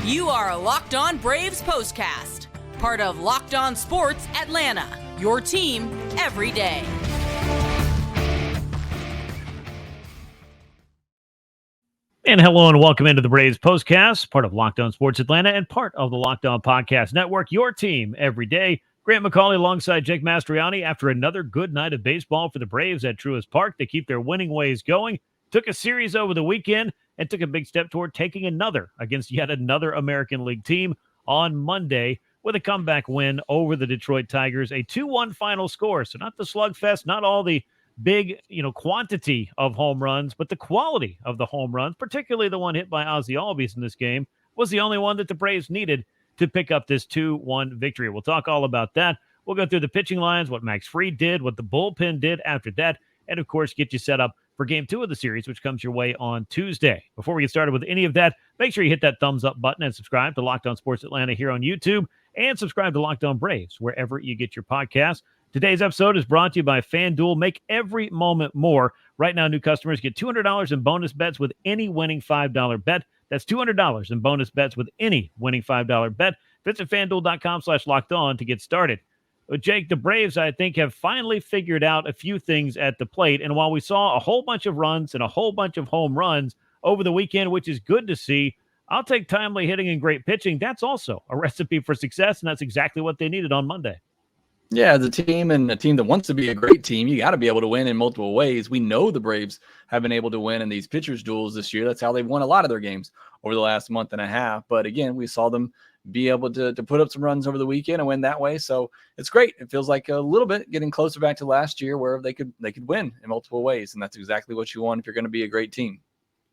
You are LockedOn Braves POSTCAST, part of LockedOn Sports Atlanta, your team every day. And hello and welcome into the Braves POSTCAST, part of LockedOn Sports Atlanta and part of the LockedOn Podcast Network, your team every day. Grant McAuley alongside Jake Mastroianni after another good night of baseball for the Braves at Truist Park. They keep their winning ways going, took a series over the weekend, and took a big step toward taking another against yet another American League team on Monday with a comeback win over the Detroit Tigers, a 2-1 final score. So not the slugfest, not all the big, quantity of home runs, but the quality of the home runs, particularly the one hit by Ozzie Albies in this game, was the only one that the Braves needed to pick up this 2-1 victory. We'll talk all about that. We'll go through the pitching lines, what Max Fried did, what the bullpen did after that, and, of course, get you set up for Game 2 of the series, which comes your way on Tuesday. Before we get started with any of that, make sure you hit that thumbs up button and subscribe to Locked On Sports Atlanta here on YouTube, and subscribe to Locked On Braves wherever you get your podcasts. Today's episode is brought to you by FanDuel. Make every moment more. Right now, new customers get $200 in bonus bets with any winning $5 bet. That's $200 in bonus bets with any winning $5 bet. Visit FanDuel.com/LockedOn to get started. Jake, the Braves, I think, have finally figured out a few things at the plate. And while we saw a whole bunch of runs and a whole bunch of home runs over the weekend, which is good to see, I'll take timely hitting and great pitching. That's also a recipe for success, and that's exactly what they needed on Monday. Yeah, as a team and a team that wants to be a great team, you got to be able to win in multiple ways. We know the Braves have been able to win in these pitchers' duels this year. That's how they've won a lot of their games over the last month and a half. But again, we saw them be able to put up some runs over the weekend and win that way. So it's great. It feels like a little bit getting closer back to last year where they could win in multiple ways. And that's exactly what you want if you're going to be a great team.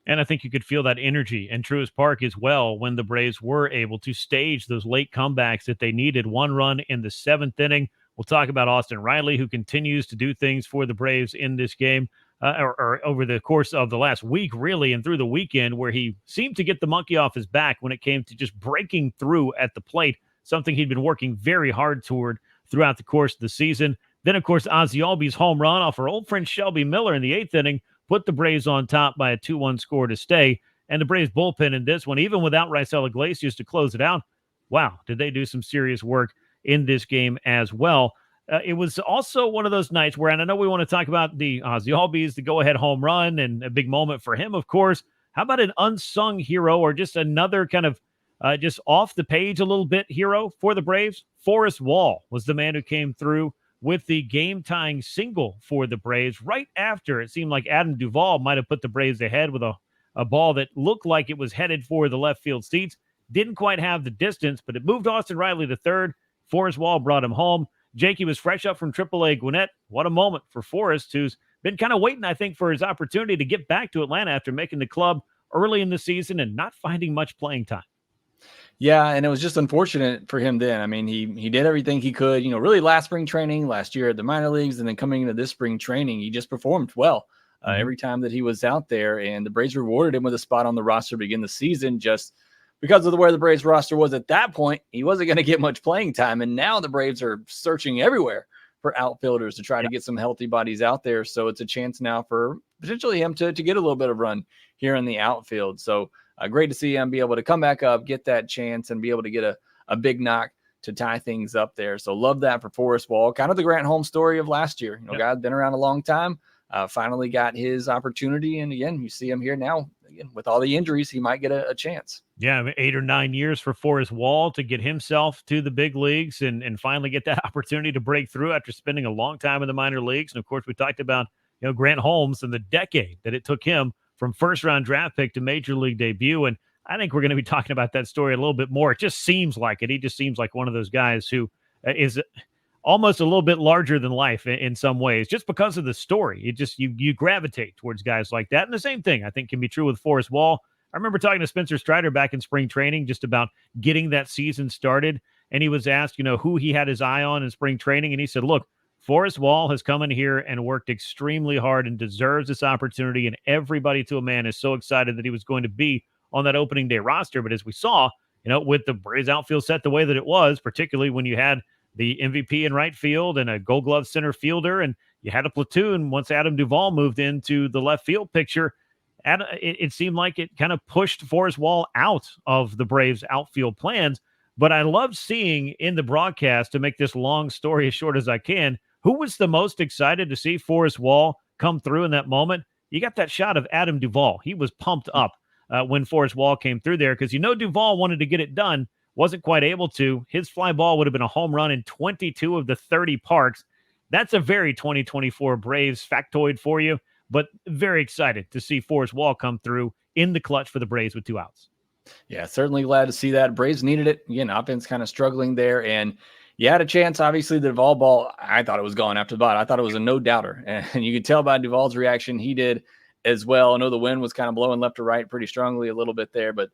And I think you could feel that energy in Truist Park as well when the Braves were able to stage those late comebacks that they needed. One run in the seventh inning. We'll talk about Austin Riley, who continues to do things for the Braves in this game or over the course of the last week, really, and through the weekend, where he seemed to get the monkey off his back when it came to just breaking through at the plate, something he'd been working very hard toward throughout the course of the season. Then, of course, Ozzie Albies' home run off our old friend Shelby Miller in the eighth inning put the Braves on top by a 2-1 score to stay. And the Braves bullpen in this one, even without Raisel Iglesias to close it out, wow, did they do some serious work in this game as well. It was also one of those nights where, and I know we want to talk about the Ozzie Albies, the go-ahead home run, and a big moment for him, of course. How about an unsung hero or just another kind of just off the page a little bit hero for the Braves? Forrest Wall was the man who came through with the game-tying single for the Braves right after it seemed like Adam Duvall might have put the Braves ahead with a ball that looked like it was headed for the left field seats. Didn't quite have the distance, but it moved Austin Riley to third. Forrest Wall brought him home. Jakey was fresh up from AAA Gwinnett. What a moment for Forrest, who's been kind of waiting, I think, for his opportunity to get back to Atlanta after making the club early in the season and not finding much playing time. Yeah, and it was just unfortunate for him then. I mean, he did everything he could, really last spring training, last year at the minor leagues, and then coming into this spring training, he just performed well every time that he was out there. And the Braves rewarded him with a spot on the roster to begin the season just because of the way the Braves roster was at that point. He wasn't going to get much playing time. And now the Braves are searching everywhere for outfielders to try to get some healthy bodies out there. So it's a chance now for potentially him to get a little bit of run here in the outfield. So great to see him be able to come back up, get that chance, and be able to get a big knock to tie things up there. So love that for Forrest Wall. Kind of the Grant Holmes story of last year. Guy's been around a long time, finally got his opportunity. And again, you see him here now. Again, with all the injuries, he might get a chance. Yeah, 8 or 9 years for Forrest Wall to get himself to the big leagues and finally get that opportunity to break through after spending a long time in the minor leagues. And, of course, we talked about Grant Holmes and the decade that it took him from first-round draft pick to major league debut. And I think we're going to be talking about that story a little bit more. It just seems like it. He just seems like one of those guys who is almost a little bit larger than life in some ways, just because of the story. It just, you gravitate towards guys like that. And the same thing, I think, can be true with Forrest Wall. I remember talking to Spencer Strider back in spring training just about getting that season started. And he was asked, who he had his eye on in spring training. And he said, look, Forrest Wall has come in here and worked extremely hard and deserves this opportunity. And everybody to a man is so excited that he was going to be on that opening day roster. But as we saw, with the Braves outfield set the way that it was, particularly when you had the MVP in right field and a Gold Glove center fielder, and you had a platoon once Adam Duvall moved into the left field picture, it seemed like it kind of pushed Forrest Wall out of the Braves outfield plans. But I love seeing in the broadcast, to make this long story as short as I can, who was the most excited to see Forrest Wall come through in that moment? You got that shot of Adam Duvall. He was pumped up when Forrest Wall came through there, because Duvall wanted to get it done, wasn't quite able to. His fly ball would have been a home run in 22 of the 30 parks. That's a very 2024 Braves factoid for you, but very excited to see Forrest Wall come through in the clutch for the Braves with 2 outs. Yeah, certainly glad to see that. Braves needed it. Again, offense kind of struggling there, and you had a chance. Obviously, the Duvall ball, I thought it was gone after the bot. I thought it was a no-doubter, and you could tell by Duvall's reaction, he did as well. I know the wind was kind of blowing left to right pretty strongly a little bit there, but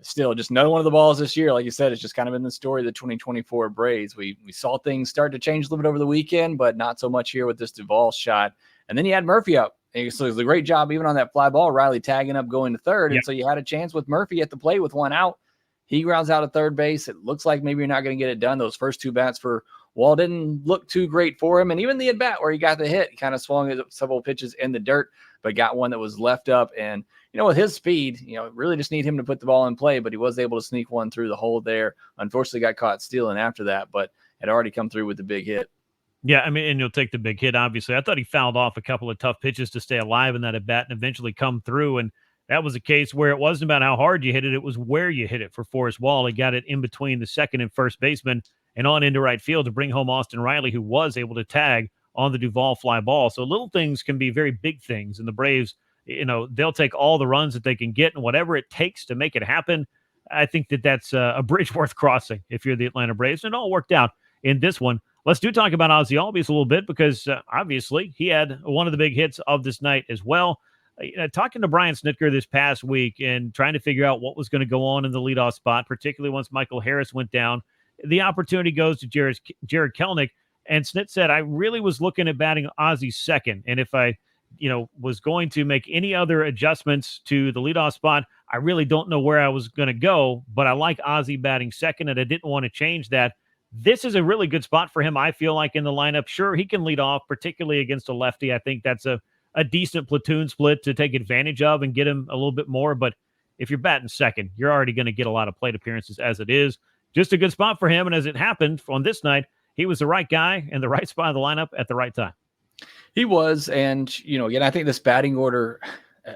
still, just another one of the balls this year. Like you said, it's just kind of been the story of the 2024 Braves. We saw things start to change a little bit over the weekend, but not so much here with this Duvall shot. And then you had Murphy up. And so it was a great job even on that fly ball. Riley tagging up, going to third. Yep. And so you had a chance with Murphy at the plate with 1 out. He grounds out at third base. It looks like maybe you're not going to get it done. Those first 2 bats for Wall didn't look too great for him. And even the at-bat where he got the hit, he kind of swung several pitches in the dirt, but got one that was left up. And, with his speed, really just need him to put the ball in play, but he was able to sneak one through the hole there. Unfortunately, got caught stealing after that, but had already come through with the big hit. Yeah, and you'll take the big hit, obviously. I thought he fouled off a couple of tough pitches to stay alive in that at-bat and eventually come through. And that was a case where it wasn't about how hard you hit it. It was where you hit it for Forrest Wall. He got it in between the second and first baseman and on into right field to bring home Austin Riley, who was able to tag on the Duvall fly ball. So little things can be very big things. And the Braves, they'll take all the runs that they can get and whatever it takes to make it happen. I think that's a bridge worth crossing if you're the Atlanta Braves. And it all worked out in this one. Let's talk about Ozzie Albies a little bit, because obviously he had one of the big hits of this night as well. Talking to Brian Snitker this past week and trying to figure out what was going to go on in the leadoff spot, particularly once Michael Harris went down, the opportunity goes to Jared Kelenic. And Snit said, I really was looking at batting Ozzie second. And if I, was going to make any other adjustments to the leadoff spot, I really don't know where I was going to go, but I like Ozzie batting second and I didn't want to change that. This is a really good spot for him, I feel like, in the lineup. Sure, he can lead off, particularly against a lefty. I think that's a decent platoon split to take advantage of and get him a little bit more. But if you're batting second, you're already going to get a lot of plate appearances as it is. Just a good spot for him. And as it happened on this night, he was the right guy in the right spot of the lineup at the right time. He was. And, again, I think this batting order,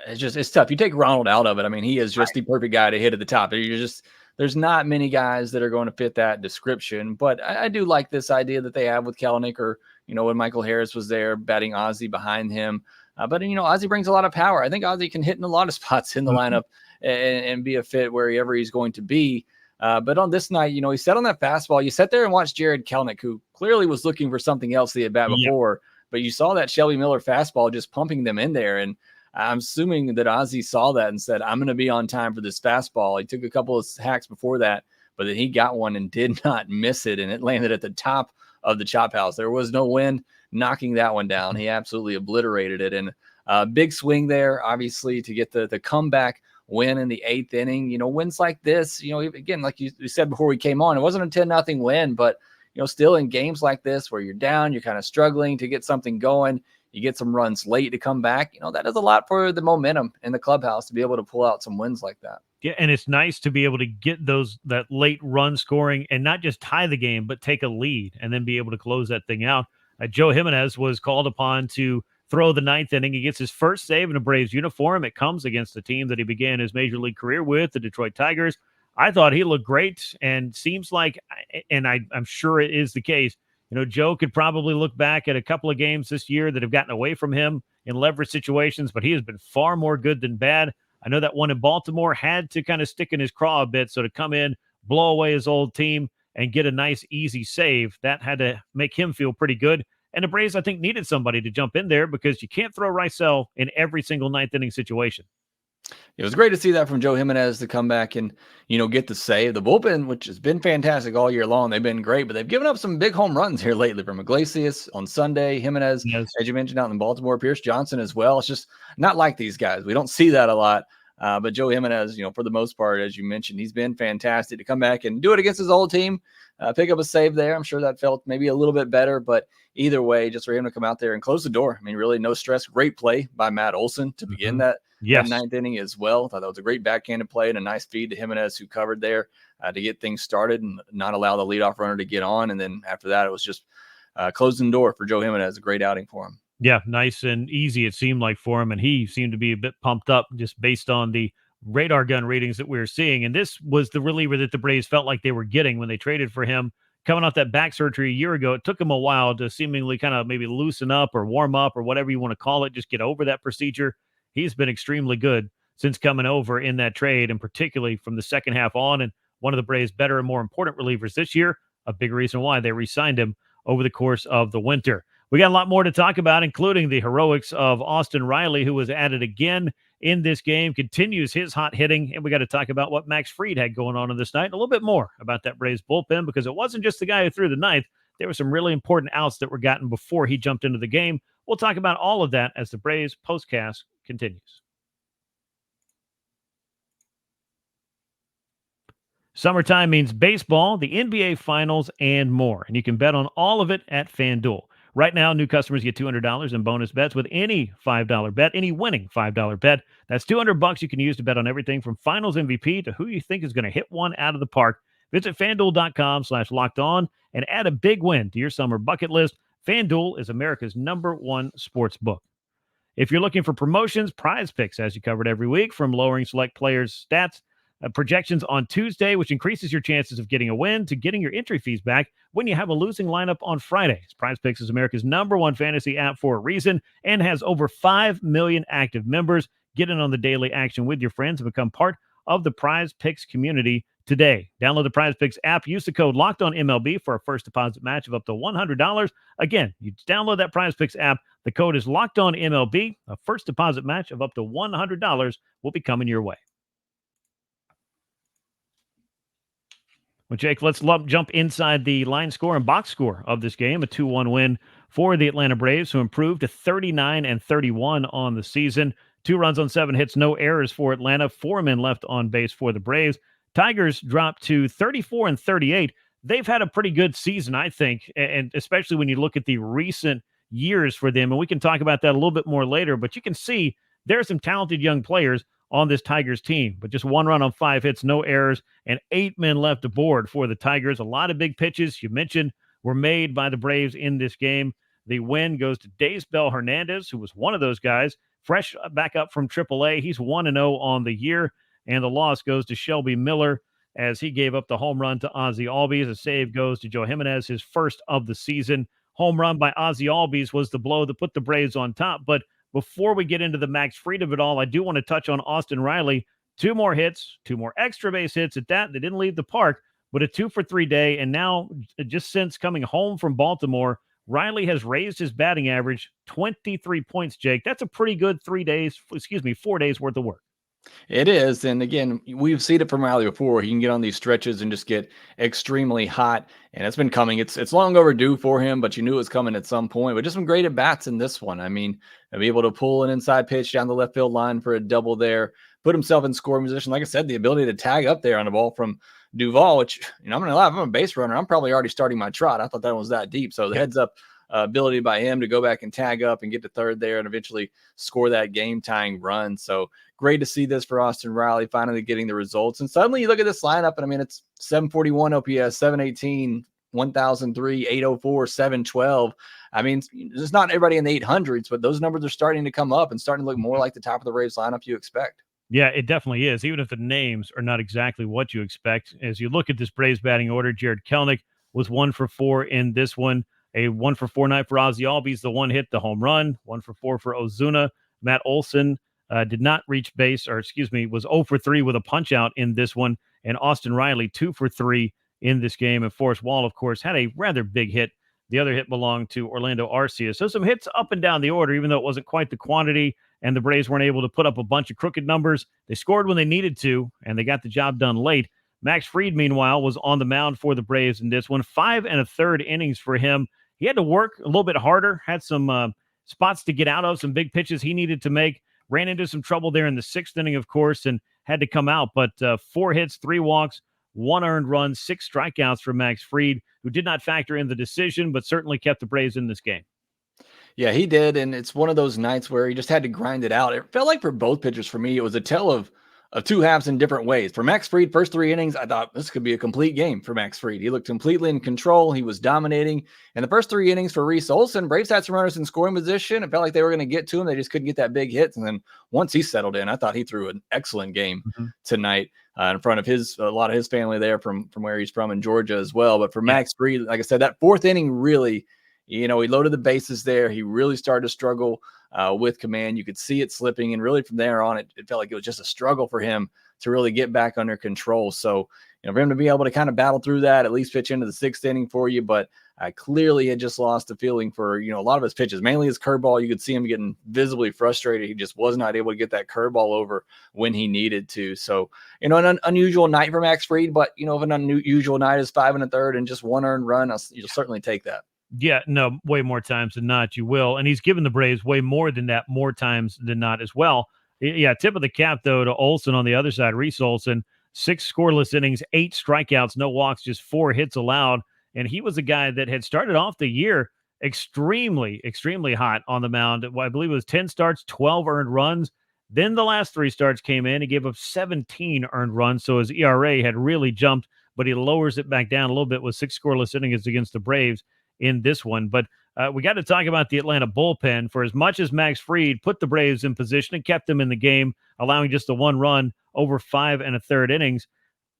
it's tough. You take Ronald out of it. I mean, he is just the perfect guy to hit at the top. There's not many guys that are going to fit that description, but I do like this idea that they have with Kelenic, or, when Michael Harris was there batting Ozzie behind him. But Ozzie brings a lot of power. I think Ozzie can hit in a lot of spots in the lineup and be a fit wherever he's going to be. But on this night, he sat on that fastball. You sat there and watched Jared Kelenic, who clearly was looking for something else the at-bat before, but you saw that Shelby Miller fastball just pumping them in there. And I'm assuming that Ozzie saw that and said, I'm going to be on time for this fastball. He took a couple of hacks before that, but then he got one and did not miss it, and it landed at the top of the chop house. There was no wind knocking that one down. He absolutely obliterated it. And a big swing there, obviously, to get the comeback win in the 8th inning. Wins like this, again, like you said before we came on, it wasn't a 10-0 win, but, still in games like this where you're down, you're kind of struggling to get something going, you get some runs late to come back, that does a lot for the momentum in the clubhouse to be able to pull out some wins like that. Yeah, and it's nice to be able to get that late run scoring and not just tie the game, but take a lead and then be able to close that thing out. Joe Jimenez was called upon to throw the 9th inning. He gets his first save in a Braves uniform. It comes against the team that he began his major league career with, the Detroit Tigers. I thought he looked great, and seems like, and I'm sure it is the case, Joe could probably look back at a couple of games this year that have gotten away from him in leverage situations, but he has been far more good than bad. I know that one in Baltimore had to kind of stick in his craw a bit, so to come in, blow away his old team, and get a nice, easy save, that had to make him feel pretty good. And the Braves, I think, needed somebody to jump in there, because you can't throw Rysel in every single 9th inning situation. It was great to see that from Joe Jimenez to come back and, get the save. The bullpen, which has been fantastic all year long, they've been great, but they've given up some big home runs here lately from Iglesias on Sunday, Jimenez, yes, as you mentioned, out in Baltimore, Pierce Johnson as well. It's just not like these guys. We don't see that a lot. But Joe Jimenez, for the most part, as you mentioned, he's been fantastic to come back and do it against his old team, pick up a save there. I'm sure that felt maybe a little bit better, but either way, just for him to come out there and close the door. I mean, really no stress. Great play by Matt Olson to begin that Yes. ninth inning as well. Thought that was a great backhanded play and a nice feed to Jimenez, who covered there to get things started and not allow the leadoff runner to get on. And then after that, it was just closing the door for Joe Jimenez. A great outing for him. Yeah, nice and easy it seemed like for him, and he seemed to be a bit pumped up just based on the radar gun ratings that we were seeing. And this was the reliever that the Braves felt like they were getting when they traded for him. Coming off that back surgery a year ago, it took him a while to seemingly kind of maybe loosen up or warm up or whatever you want to call it, just get over that procedure. He's been extremely good since coming over in that trade, and particularly from the second half on, and one of the Braves' better and more important relievers this year, a big reason why they re-signed him over the course of the winter. We got a lot more to talk about, including the heroics of Austin Riley, who was added again in this game, continues his hot hitting. And we got to talk about what Max Fried had going on in this night, and a little bit more about that Braves bullpen, because it wasn't just the guy who threw the ninth. There were some really important outs that were gotten before he jumped into the game. We'll talk about all of that as the Braves postcast continues. Summertime means baseball, the NBA Finals, and more. And you can bet on all of it at FanDuel. Right now, new customers get $200 in bonus bets with any $5 bet, any winning $5 bet. That's $200 you can use to bet on everything from Finals MVP to who you think is going to hit one out of the park. Visit FanDuel.com/lockedon and add a big win to your summer bucket list. FanDuel is America's #1 sports book. If you're looking for promotions, Prize Picks has you covered every week, from lowering select players' stats projections on Tuesday, which increases your chances of getting a win, to getting your entry fees back when you have a losing lineup on Fridays. Prize Picks is America's #1 fantasy app for a reason and has over 5 million active members. Get in on the daily action with your friends and become part of the Prize Picks community today. Download the Prize Picks app. Use the code LOCKEDONMLB for a first deposit match of up to $100. Again, you download that Prize Picks app. The code is LOCKEDONMLB. A first deposit match of up to $100 will be coming your way. Well, Jake, let's jump inside the line score and box score of this game. A 2-1 win for the Atlanta Braves, who improved to 39-31 on the season. 2 runs on 7 hits, no errors for Atlanta. 4 men left on base for the Braves. Tigers dropped to 34-38. They've had a pretty good season, I think, and especially when you look at the recent years for them. And we can talk about that a little bit more later, but you can see there are some talented young players on this Tigers team, but just 1 run on 5 hits, no errors, and 8 men left aboard for the Tigers. A lot of big pitches you mentioned were made by the Braves in this game. The win goes to Daysbel Hernandez, who was one of those guys, fresh back up from AAA. He's 1-0 on the year, and the loss goes to Shelby Miller as he gave up the home run to Ozzie Albies. A save goes to Joe Jimenez, his first of the season. Home run by Ozzie Albies was the blow that put the Braves on top, but before we get into the Max Fried of it all, I do want to touch on Austin Riley. 2 more hits, 2 more extra base hits at that. They didn't leave the park, but a 2-for-3 day. And now, just since coming home from Baltimore, Riley has raised his batting average 23 points, Jake. That's a pretty good 4 days worth of work. It is. And again, we've seen it from Riley before. He can get on these stretches and just get extremely hot. And it's been coming. It's long overdue for him, but you knew it was coming at some point. But just some great at bats in this one. I mean, to be able to pull an inside pitch down the left field line for a double there, put himself in scoring position. Like I said, the ability to tag up there on the ball from Duvall, which, I'm going to lie, if I'm a base runner, I'm probably already starting my trot. I thought that was that deep. So the heads up ability by him to go back and tag up and get to third there and eventually score that game-tying run. So great to see this for Austin Riley, finally getting the results. And suddenly you look at this lineup, and I mean, it's 741 OPS, 718, 1003, 804, 712. I mean, there's not everybody in the 800s, but those numbers are starting to come up and starting to look more like the top of the Braves lineup you expect. Yeah, it definitely is, even if the names are not exactly what you expect. As you look at this Braves batting order, Jared Kelenic was 1 for 4 in this one. A 1 for 4 night for Ozzie Albies, the 1 hit, the home run. 1 for 4 for Ozuna. Matt Olson did not reach base, was 0 for 3 with a punch out in this one. And Austin Riley, 2 for 3 in this game. And Forrest Wall, of course, had a rather big hit. The other hit belonged to Orlando Arcia. So some hits up and down the order, even though it wasn't quite the quantity, and the Braves weren't able to put up a bunch of crooked numbers. They scored when they needed to, and they got the job done late. Max Fried, meanwhile, was on the mound for the Braves in this one. 5 1/3 innings for him. He had to work a little bit harder, had some spots to get out of, some big pitches he needed to make. Ran into some trouble there in the 6th inning, of course, and had to come out. But 4 hits, 3 walks, 1 earned run, 6 strikeouts for Max Fried, who did not factor in the decision, but certainly kept the Braves in this game. Yeah, he did, and it's one of those nights where he just had to grind it out. It felt like for both pitchers, for me, it was a tale of two halves in different ways. For Max Fried, first 3 innings, I thought this could be a complete game for Max Fried. He looked completely in control. He was dominating. And the first 3 innings for Reese Olson, Braves had some runners in scoring position. It felt like they were going to get to him. They just couldn't get that big hit. And then once he settled in, I thought he threw an excellent game tonight in front of a lot of his family there from where he's from in Georgia as well. But for Max Fried, like I said, that fourth inning really, he loaded the bases there. He really started to struggle with command. You could see it slipping. And really from there on, it felt like it was just a struggle for him to really get back under control. So, for him to be able to kind of battle through that, at least pitch into the sixth inning for you. But I clearly had just lost the feeling for, a lot of his pitches, mainly his curveball. You could see him getting visibly frustrated. He just was not able to get that curveball over when he needed to. So, an unusual night for Max Fried, but, if an unusual night is 5 1/3 and just one earned run, you'll certainly take that. Yeah, no, way more times than not, you will. And he's given the Braves way more than that, more times than not as well. Yeah, tip of the cap, though, to Olson on the other side, Reese Olson, 6 scoreless innings, 8 strikeouts, no walks, just 4 hits allowed. And he was a guy that had started off the year extremely, extremely hot on the mound. I believe it was 10 starts, 12 earned runs. Then the last 3 starts came in. He gave up 17 earned runs, so his ERA had really jumped, but he lowers it back down a little bit with 6 scoreless innings against the Braves in this one. But we got to talk about the Atlanta bullpen. For as much as Max Fried put the Braves in position and kept them in the game, allowing just the 1 run over 5 1/3 innings,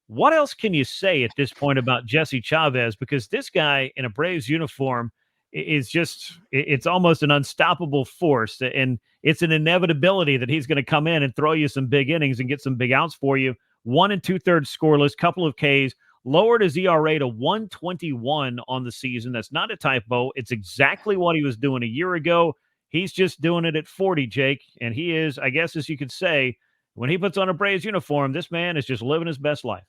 what else can you say at this point about Jesse Chavez? Because this guy in a Braves uniform is just, it's almost an unstoppable force. And it's an inevitability that he's going to come in and throw you some big innings and get some big outs for you. 1 2/3 scoreless, couple of Ks, lowered his ERA to 1.21 on the season. That's not a typo. It's exactly what he was doing a year ago. He's just doing it at 40, Jake. And he is, I guess, as you could say, when he puts on a Braves uniform, this man is just living his best life.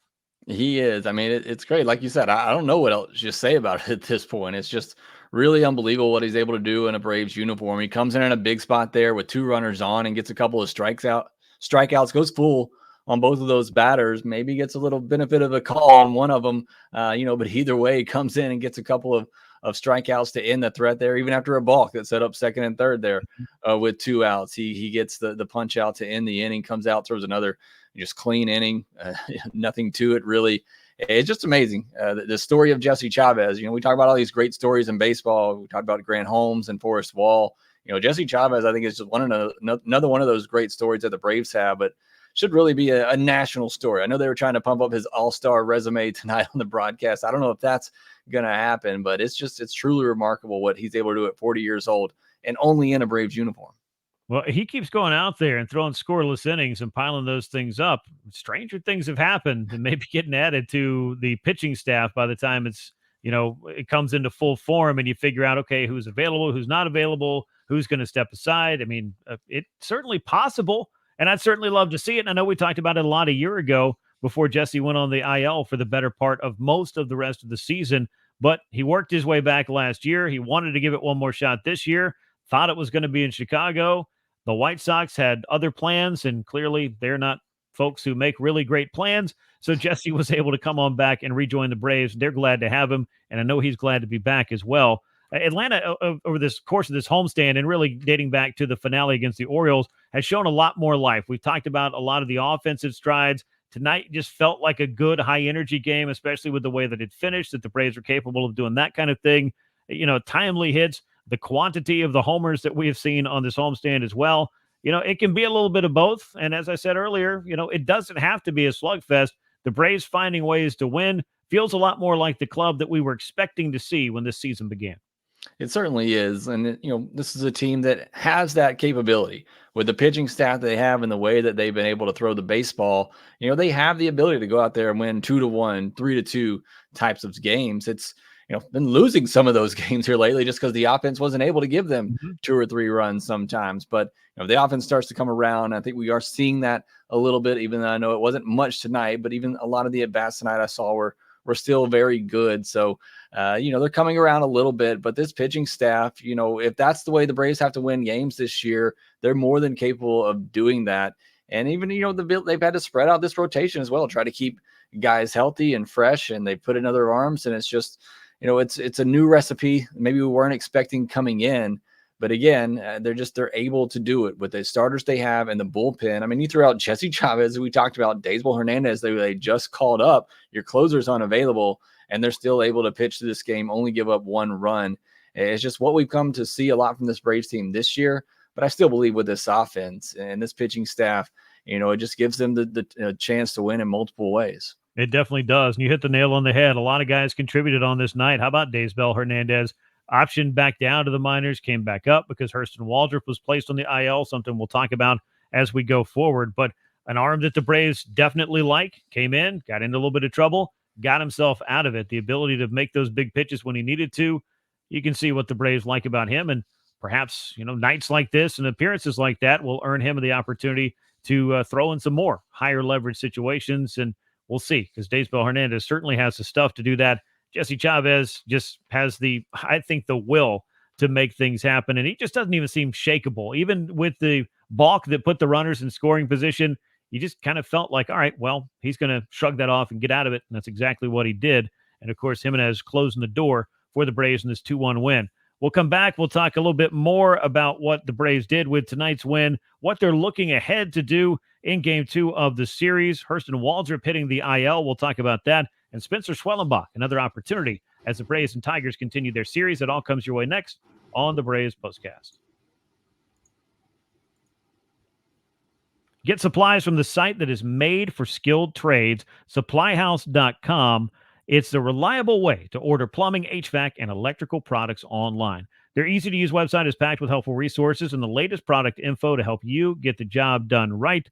He is. I mean, it's great. Like you said, I don't know what else to say about it at this point. It's just really unbelievable what he's able to do in a Braves uniform. He comes in a big spot there with 2 runners on and gets a couple of strikeouts, goes full on both of those batters, maybe gets a little benefit of a call on one of them, but either way, he comes in and gets a couple of strikeouts to end the threat there, even after a balk that set up second and third there with 2 outs. He gets the punch out to end the inning, comes out, throws another just clean inning, nothing to it really. It's just amazing. The story of Jesse Chavez, we talk about all these great stories in baseball. We talked about Grant Holmes and Forrest Wall. Jesse Chavez, I think, is just another one of those great stories that the Braves have, but should really be a national story. I know they were trying to pump up his all-star resume tonight on the broadcast. I don't know if that's going to happen, but it's truly remarkable what he's able to do at 40 years old and only in a Braves uniform. Well, he keeps going out there and throwing scoreless innings and piling those things up. Stranger things have happened and maybe getting added to the pitching staff by the time it comes into full form and you figure out, okay, who's available, who's not available, who's going to step aside. I mean, it's certainly possible. And I'd certainly love to see it. And I know we talked about it a lot a year ago before Jesse went on the IL for the better part of most of the rest of the season. But he worked his way back last year. He wanted to give it one more shot this year, thought it was going to be in Chicago. The White Sox had other plans, and clearly they're not folks who make really great plans. So Jesse was able to come on back and rejoin the Braves. They're glad to have him, and I know he's glad to be back as well. Atlanta, over this course of this homestand and really dating back to the finale against the Orioles, has shown a lot more life. We've talked about a lot of the offensive strides. Tonight just felt like a good high-energy game, especially with the way that it finished, that the Braves were capable of doing that kind of thing. Timely hits, the quantity of the homers that we have seen on this homestand as well. It can be a little bit of both. And as I said earlier, it doesn't have to be a slugfest. The Braves finding ways to win feels a lot more like the club that we were expecting to see when this season began. It certainly is. And, this is a team that has that capability with the pitching staff they have and the way that they've been able to throw the baseball. They have the ability to go out there and win 2-1, 3-2 types of games. It's, been losing some of those games here lately just because the offense wasn't able to give them 2 or 3 runs sometimes. But if the offense starts to come around, I think we are seeing that a little bit, even though I know it wasn't much tonight, but even a lot of the at-bats tonight I saw were still very good. So, they're coming around a little bit, but this pitching staff, if that's the way the Braves have to win games this year, they're more than capable of doing that. And even, they've had to spread out this rotation as well, try to keep guys healthy and fresh, and they put in other arms. And it's just, it's a new recipe. Maybe we weren't expecting coming in, But again, they're able to do it with the starters they have and the bullpen. I mean, you threw out Jesse Chavez, who we talked about, Daysbel Hernandez, they just called up. Your closer's unavailable, and they're still able to pitch to this game, only give up 1 run. It's just what we've come to see a lot from this Braves team this year. But I still believe with this offense and this pitching staff, it just gives them the chance to win in multiple ways. It definitely does. And you hit the nail on the head. A lot of guys contributed on this night. How about Daysbel Hernandez? Optioned back down to the minors, came back up because Hurston Waldrop was placed on the IL, something we'll talk about as we go forward. But an arm that the Braves definitely like, came in, got into a little bit of trouble, got himself out of it. The ability to make those big pitches when he needed to, you can see what the Braves like about him. And perhaps, nights like this and appearances like that will earn him the opportunity to throw in some more higher leverage situations. And we'll see, because Daysbel Hernandez certainly has the stuff to do that. Jesse Chavez just has the will to make things happen, and he just doesn't even seem shakeable. Even with the balk that put the runners in scoring position, you just kind of felt like, all right, well, he's going to shrug that off and get out of it, and that's exactly what he did. And, of course, Jimenez closing the door for the Braves in this 2-1 win. We'll come back. We'll talk a little bit more about what the Braves did with tonight's win, what they're looking ahead to do in Game 2 of the series. Hurston Waldrop hitting the IL. We'll talk about that. And Spencer Schwellenbach, another opportunity as the Braves and Tigers continue their series. It all comes your way next on the Braves Postcast. Get supplies from the site that is made for skilled trades, supplyhouse.com. It's the reliable way to order plumbing, HVAC, and electrical products online. Their easy-to-use website is packed with helpful resources and the latest product info to help you get the job done right.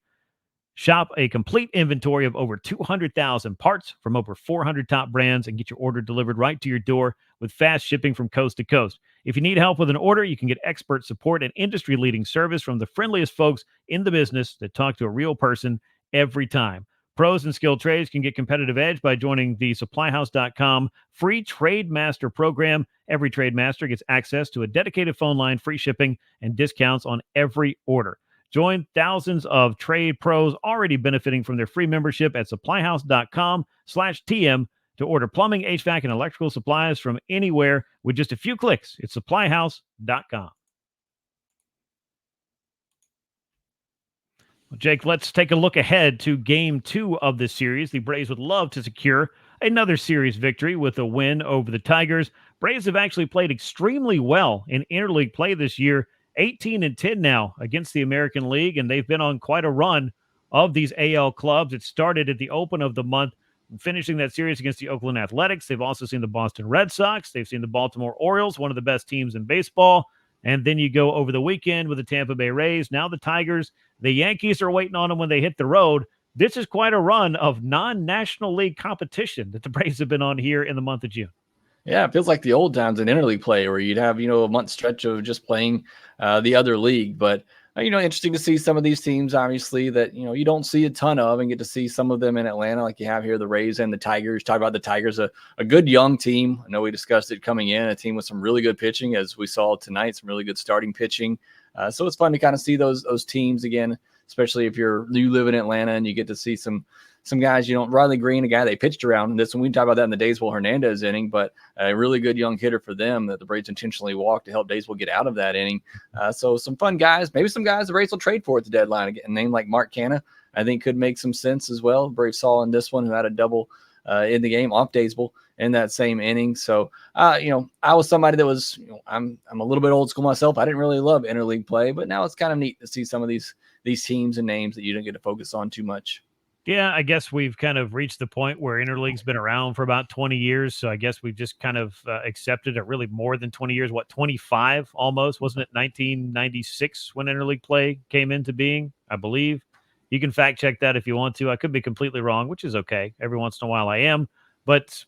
Shop a complete inventory of over 200,000 parts from over 400 top brands and get your order delivered right to your door with fast shipping from coast to coast. If you need help with an order, you can get expert support and industry-leading service from the friendliest folks in the business that talk to a real person every time. Pros and skilled trades can get competitive edge by joining the supplyhouse.com free Trade Master program. Every Trade Master gets access to a dedicated phone line, free shipping, and discounts on every order. Join thousands of trade pros already benefiting from their free membership at supplyhouse.com/TM to order plumbing, HVAC, and electrical supplies from anywhere with just a few clicks. It's supplyhouse.com. Well, Jake, let's take a look ahead to Game 2 of this series. The Braves would love to secure another series victory with a win over the Tigers. Braves have actually played extremely well in interleague play this year. 18-10 now against the American League, and they've been on quite a run of these AL clubs. It started at the open of the month, finishing that series against the Oakland Athletics. They've also seen the Boston Red Sox. They've seen the Baltimore Orioles, one of the best teams in baseball. And then you go over the weekend with the Tampa Bay Rays. Now the Tigers, the Yankees are waiting on them when they hit the road. This is quite a run of non-National League competition that the Braves have been on here in the month of June. Yeah, it feels like the old times in interleague play where you'd have, a month stretch of just playing the other league. But, interesting to see some of these teams, obviously, that, you don't see a ton of and get to see some of them in Atlanta like you have here, the Rays and the Tigers. Talk about the Tigers, a good young team. I know we discussed it coming in, a team with some really good pitching, as we saw tonight, some really good starting pitching. So it's fun to kind of see those teams again, especially if you live in Atlanta and you get to see some guys, Riley Green, a guy they pitched around. And we can talk about that in the Daysbel Hernandez inning, but a really good young hitter for them that the Braves intentionally walked to help Daysbel get out of that inning. So some fun guys, maybe some guys the Braves will trade for at the deadline. A name like Mark Canha, I think could make some sense as well. Braves saw in this one who had a double in the game off Daysbel in that same inning. So, I was somebody that was, I'm a little bit old school myself. I didn't really love interleague play, but now it's kind of neat to see some of these teams and names that you don't get to focus on too much. Yeah, I guess we've kind of reached the point where Interleague's been around for about 20 years. So I guess we've just kind of accepted it really more than 20 years. 25 almost? Wasn't it 1996 when Interleague play came into being, I believe? You can fact check that if you want to. I could be completely wrong, which is okay. Every once in a while I am. But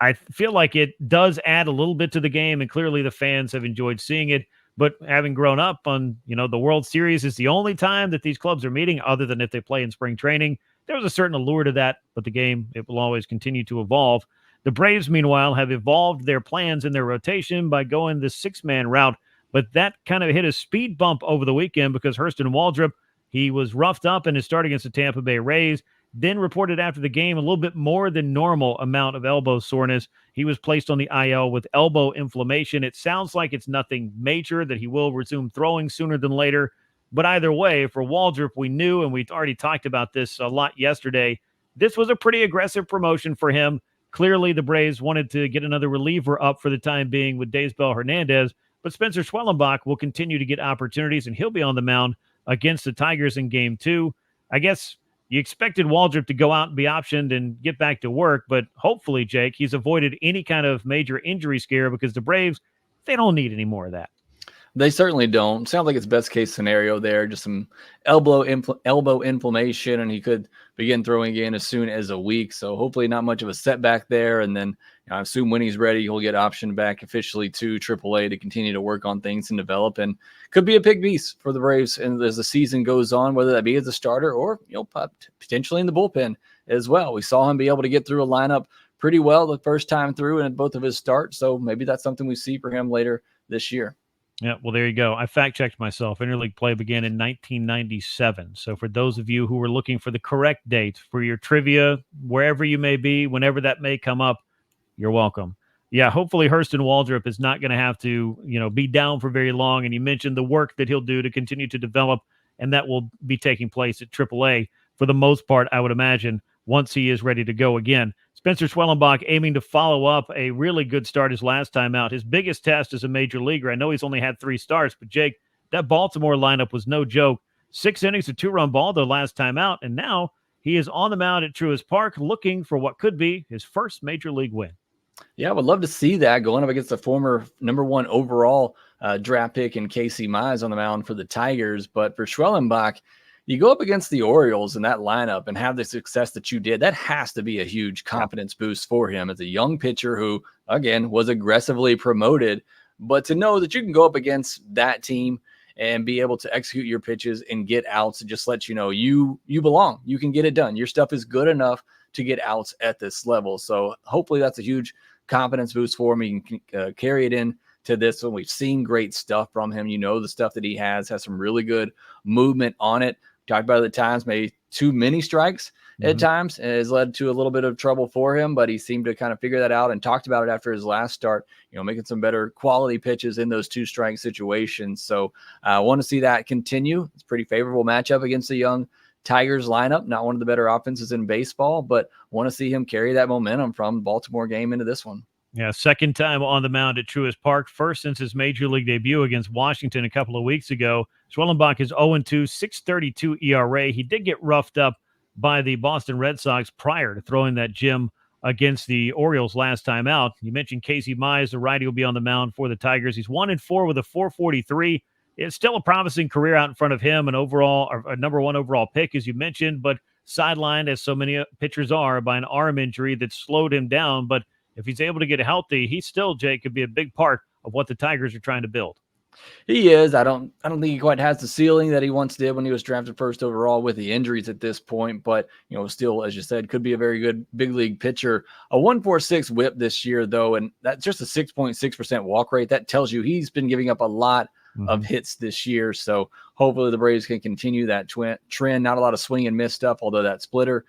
I feel like it does add a little bit to the game, and clearly the fans have enjoyed seeing it. But having grown up on, the World Series is the only time that these clubs are meeting other than if they play in spring training. There was a certain allure to that, but the game, it will always continue to evolve. The Braves, meanwhile, have evolved their plans in their rotation by going the six-man route, but that kind of hit a speed bump over the weekend because Hurston Waldrop, he was roughed up in his start against the Tampa Bay Rays, then reported after the game a little bit more than normal amount of elbow soreness. He was placed on the IL with elbow inflammation. It sounds like it's nothing major, that he will resume throwing sooner than later. But either way, for Waldrop, we knew, and we already talked about this a lot yesterday, this was a pretty aggressive promotion for him. Clearly, the Braves wanted to get another reliever up for the time being with Daysbel Hernandez, but Spencer Schwellenbach will continue to get opportunities, and he'll be on the mound against the Tigers in Game 2. I guess you expected Waldrop to go out and be optioned and get back to work, but hopefully, Jake, he's avoided any kind of major injury scare, because the Braves, they don't need any more of that. They certainly don't. Sounds like it's best case scenario there. Just some elbow inflammation, and he could begin throwing again as soon as a week. So hopefully not much of a setback there. And then I assume when he's ready, he'll get optioned back officially to AAA to continue to work on things and develop. And could be a big beast for the Braves and as the season goes on, whether that be as a starter or potentially in the bullpen as well. We saw him be able to get through a lineup pretty well the first time through in both of his starts. So maybe that's something we see for him later this year. Yeah, well, there you go. I fact-checked myself. Interleague play began in 1997. So for those of you who were looking for the correct date for your trivia, wherever you may be, whenever that may come up, you're welcome. Yeah, hopefully Hurston Waldrop is not going to have to, be down for very long. And you mentioned the work that he'll do to continue to develop, and that will be taking place at AAA for the most part, I would imagine, once he is ready to go again. Spencer Schwellenbach aiming to follow up a really good start his last time out. His biggest test as a major leaguer. I know he's only had 3 starts, but Jake, that Baltimore lineup was no joke. 6 innings, a 2-run ball the last time out, and now he is on the mound at Truist Park looking for what could be his first major league win. Yeah, I would love to see that going up against the former number 1 overall draft pick in Casey Mize on the mound for the Tigers. But for Schwellenbach, you go up against the Orioles in that lineup and have the success that you did. That has to be a huge confidence boost for him as a young pitcher who, again, was aggressively promoted. But to know that you can go up against that team and be able to execute your pitches and get outs, and just let you know you belong. You can get it done. Your stuff is good enough to get outs at this level. So hopefully that's a huge confidence boost for him. He can carry it in to this one. We've seen great stuff from him. The stuff that he has some really good movement on it. Talked about it at times, maybe too many strikes at times, and has led to a little bit of trouble for him, but he seemed to kind of figure that out and talked about it after his last start, making some better quality pitches in those 2-strike situations. So I want to see that continue. It's a pretty favorable matchup against the young Tigers lineup, not one of the better offenses in baseball, but want to see him carry that momentum from the Baltimore game into this one. Yeah, second time on the mound at Truist Park, first since his major league debut against Washington a couple of weeks ago. Schwellenbach is 0-2, 6.32 ERA. He did get roughed up by the Boston Red Sox prior to throwing that gem against the Orioles last time out. You mentioned Casey Mize, the righty, will be on the mound for the Tigers. He's 1-4 with a 4.43. It's still a promising career out in front of him, a number 1 overall pick, as you mentioned, but sidelined, as so many pitchers are, by an arm injury that slowed him down. But if he's able to get healthy, he still, Jake, could be a big part of what the Tigers are trying to build. He is. I don't think he quite has the ceiling that he once did when he was drafted first overall with the injuries at this point. But, still, as you said, could be a very good big league pitcher. A 1.46 whip this year, though, and that's just a 6.6% walk rate. That tells you he's been giving up a lot of hits this year. So hopefully the Braves can continue that trend. Not a lot of swing and miss stuff, although that splitter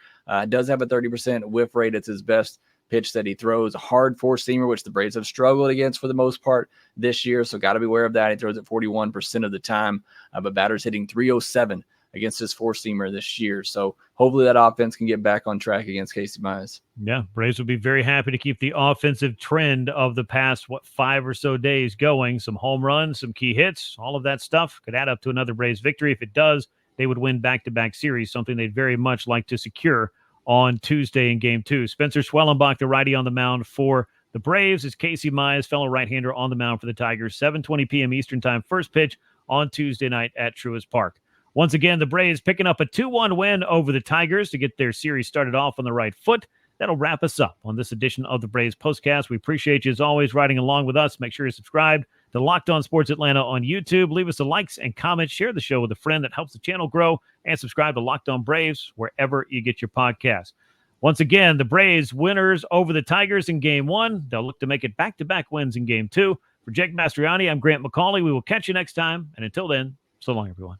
does have a 30% whiff rate. It's his best pitch that he throws, a hard 4-seamer, which the Braves have struggled against for the most part this year. So got to be aware of that. He throws it 41% of the time, but batters hitting 307 against his 4-seamer this year. So hopefully that offense can get back on track against Casey Mize. Yeah, Braves would be very happy to keep the offensive trend of the past, 5 or so days going. Some home runs, some key hits, all of that stuff could add up to another Braves victory. If it does, they would win back-to-back series, something they'd very much like to secure on Tuesday in Game 2. Spencer Schwellenbach, the righty on the mound for the Braves, is Casey Mize, fellow right-hander, on the mound for the Tigers. 7:20 p.m. Eastern Time, first pitch on Tuesday night at Truist Park. Once again, the Braves picking up a 2-1 win over the Tigers to get their series started off on the right foot. That'll wrap us up on this edition of the Braves Postcast. We appreciate you, as always, riding along with us. Make sure you're subscribed to Locked On Sports Atlanta on YouTube. Leave us a likes and comments. Share the show with a friend. That helps the channel grow. And subscribe to Locked On Braves wherever you get your podcast. Once again, the Braves winners over the Tigers in Game 1. They'll look to make it back-to-back wins in Game 2. For Jake Mastroianni, I'm Grant McAuley. We will catch you next time. And until then, so long, everyone.